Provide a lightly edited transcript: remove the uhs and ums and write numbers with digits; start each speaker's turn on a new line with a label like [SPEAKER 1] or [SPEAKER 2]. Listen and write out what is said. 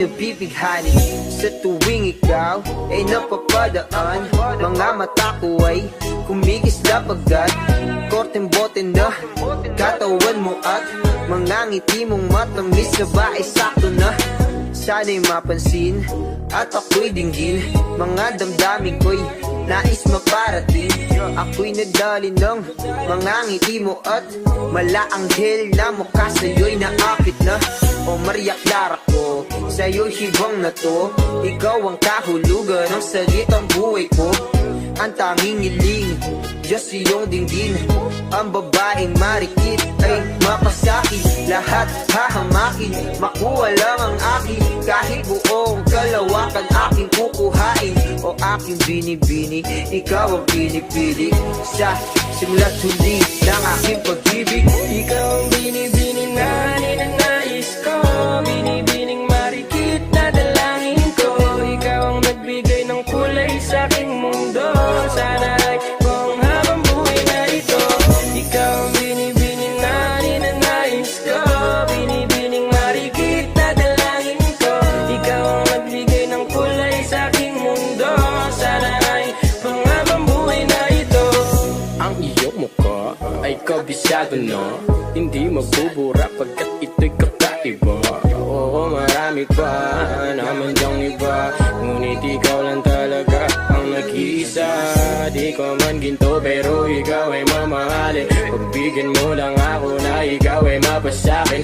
[SPEAKER 1] Nabibighani sa tuwing ikaw ay napapadaan. Mga mata ko ay kumigis na pagkat korteng bote na katawan mo at mga ngiti mong matamis na ba ay sakto na. Sana'y mapansin at ako'y dinggin, mga damdamin ko'y nais maparating. Ako'y nadali ng mga ngiti mo at malaanghel na mukha sa'yo'y naakit na. O Maria Clara ko, sa'yo'y hibang na to. Ikaw ang kahulugan ng salitang buhay ko. Ang tanging hiling, Diyos iyong dinggin. Ang babaeng marikit ay mapasakit. Lahat hahamakin, makuha lang ang akin. Kahit buong kalawakan aking kukuhain. O aking binibini, ikaw ang pinipili. Sa simula't huli ng aking pag-ibig.
[SPEAKER 2] Ikaw ang binibini na ninanais ko, binibining marikit na dalangin ko. Ikaw ang nagbigay ng kulay sa aking mundo. Sana ay buong habang buhay na ito. Ikaw ang binibini na ninanais ko, binibining marikit na dalangin ko. Ikaw ang nagbigay ng kulay sa aking mundo. Sana ay buong habang buhay na ito.
[SPEAKER 3] Ang iyong mukha ay kabisado na, hindi mabubura pagkat ito'y kakaiba. Oo, marami pa naman dyang iba, ngunit ikaw lang talaga ang nag-iisa. Di ko man ginto pero ikaw ay mamahalin. Pagbigyan mo lang ako na ikaw ay mapasakin.